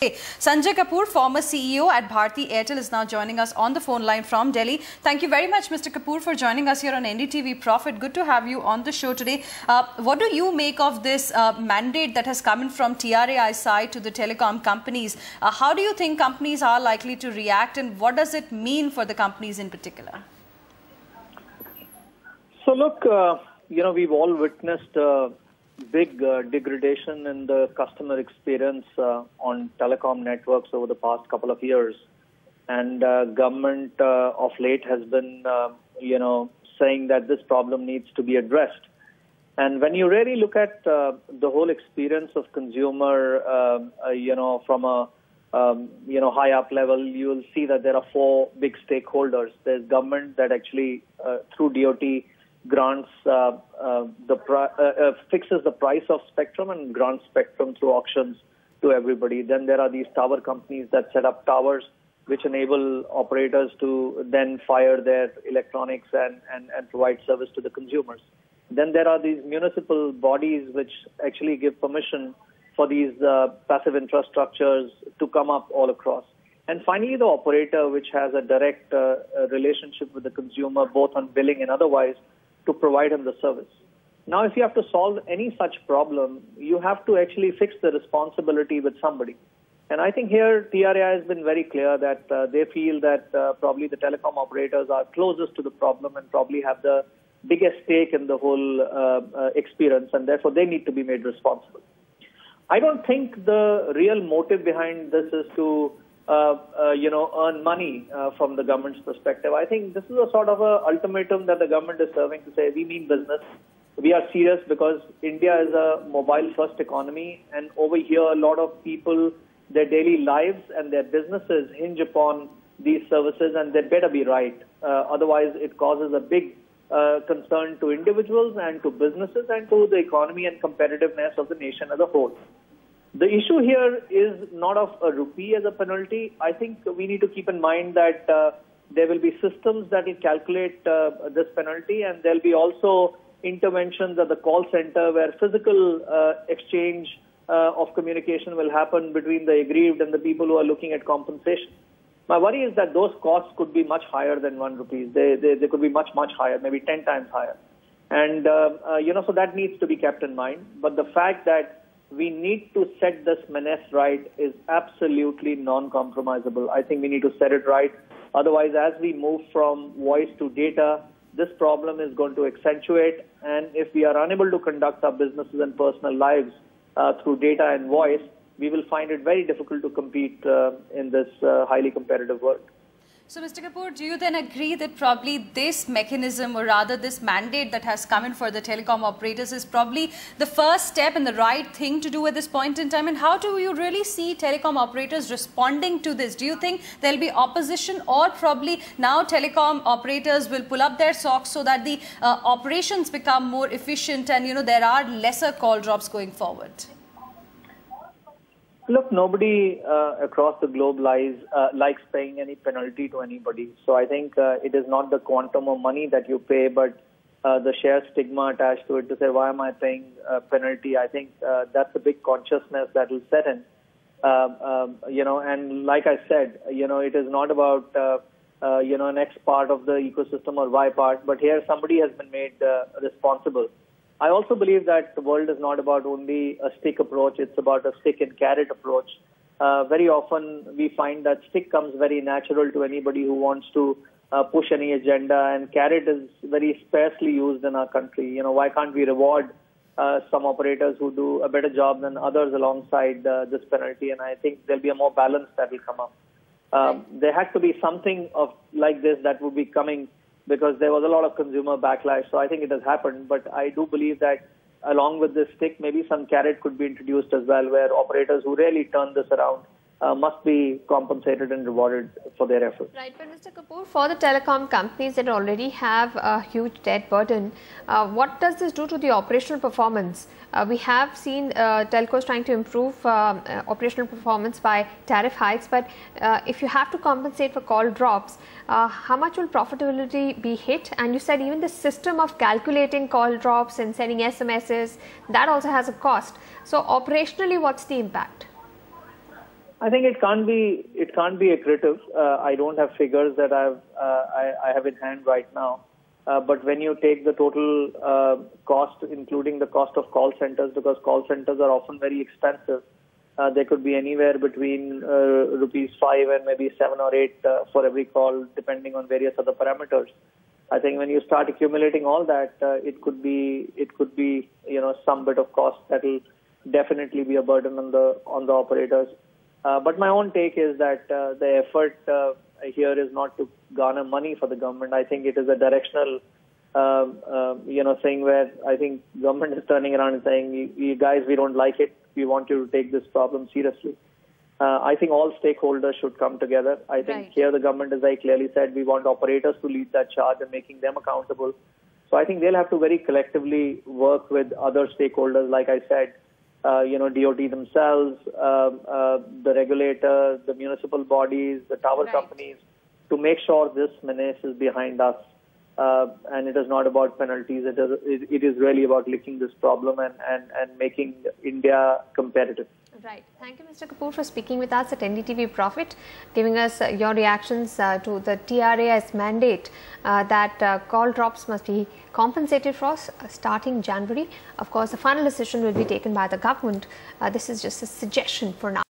Sanjay Kapoor, former CEO at Bharti Airtel, is now joining us on the phone line from Delhi. Thank you very much, Mr. Kapoor, for joining us here on NDTV Profit. Good to have you on the show today. What do you make of this mandate that has come in from TRAI's side to the telecom companies? How do you think companies are likely to react, and what does it mean for the companies in particular? So look, we've all witnessed big degradation in the customer experience on telecom networks over the past couple of years. And government of late has been, saying that this problem needs to be addressed. And when you really look at the whole experience of consumer, from a, high up level, you will see that there are four big stakeholders. There's government that actually, through DoT, grants fixes the price of spectrum and grants spectrum through auctions to everybody. Then there are these tower companies that set up towers, which enable operators to then fire their electronics and provide service to the consumers. Then there are these municipal bodies which actually give permission for these passive infrastructures to come up all across. And finally, the operator, which has a direct relationship with the consumer, both on billing and otherwise, to provide him the service. Now, if you have to solve any such problem, you have to actually fix the responsibility with somebody. And I think here TRAI has been very clear that they feel that probably the telecom operators are closest to the problem and probably have the biggest stake in the whole experience, and therefore they need to be made responsible. I don't think the real motive behind this is to earn money from the government's perspective. I think this is a sort of a ultimatum that the government is serving to say, we mean business. We are serious because India is a mobile-first economy, and over here a lot of people, their daily lives and their businesses hinge upon these services, and they better be right. Otherwise, it causes a big concern to individuals and to businesses and to the economy and competitiveness of the nation as a whole. The issue here is not of a rupee as a penalty. I think we need to keep in mind that there will be systems that will calculate this penalty, and there will be also interventions at the call center where physical exchange of communication will happen between the aggrieved and the people who are looking at compensation. My worry is that those costs could be much higher than 1 rupee. They could be much, much higher, maybe 10 times higher. And, so that needs to be kept in mind. But the fact that we need to set this menace right is absolutely non-compromisable. I think we need to set it right. Otherwise, as we move from voice to data, this problem is going to accentuate. And if we are unable to conduct our businesses and personal lives through data and voice, we will find it very difficult to compete in this highly competitive world. So, Mr. Kapoor, do you then agree that probably this mechanism, or rather this mandate that has come in for the telecom operators, is probably the first step and the right thing to do at this point in time? And how do you really see telecom operators responding to this? Do you think there'll be opposition, or probably now telecom operators will pull up their socks so that the operations become more efficient and, there are lesser call drops going forward? Look, nobody across the globe likes paying any penalty to anybody. So I think it is not the quantum of money that you pay, but the sheer stigma attached to it to say, why am I paying a penalty? I think that's a big consciousness that will set in. And like I said, it is not about, an X part of the ecosystem or Y part, but here somebody has been made responsible. I also believe that the world is not about only a stick approach, it's about a stick and carrot approach. Very often we find that stick comes very natural to anybody who wants to push any agenda, and carrot is very sparsely used in our country. Why can't we reward some operators who do a better job than others alongside this penalty? And I think there'll be a more balance that will come up. There has to be something like this that will be coming, because there was a lot of consumer backlash. So I think it has happened. But I do believe that along with this stick, maybe some carrot could be introduced as well, where operators who really turn this around must be compensated and rewarded for their efforts. Right, but Mr. Kapoor, for the telecom companies that already have a huge debt burden, what does this do to the operational performance? We have seen telcos trying to improve operational performance by tariff hikes, but if you have to compensate for call drops, how much will profitability be hit? And you said even the system of calculating call drops and sending SMSs, that also has a cost. So operationally, what's the impact? I think it can't be accretive. I don't have figures that I have in hand right now. But when you take the total cost, including the cost of call centers, because call centers are often very expensive, they could be anywhere between rupees 5 and maybe 7 or 8 for every call, depending on various other parameters. I think when you start accumulating all that, it could be some bit of cost that will definitely be a burden on the operators. But my own take is that the effort here is not to garner money for the government. I think it is a directional, thing where I think government is turning around and saying, you guys, we don't like it. We want you to take this problem seriously. I think all stakeholders should come together. I think here the government has very clearly said we want operators to lead that charge and making them accountable. So I think they'll have to very collectively work with other stakeholders, like I said, DOT themselves, the regulator, the municipal bodies, the tower companies, to make sure this menace is behind us. And it is not about penalties. It is really about licking this problem and making India competitive. Right. Thank you, Mr. Kapoor, for speaking with us at NDTV Profit, giving us your reactions to the TRAI's mandate that call drops must be compensated for starting January. Of course, the final decision will be taken by the government. This is just a suggestion for now.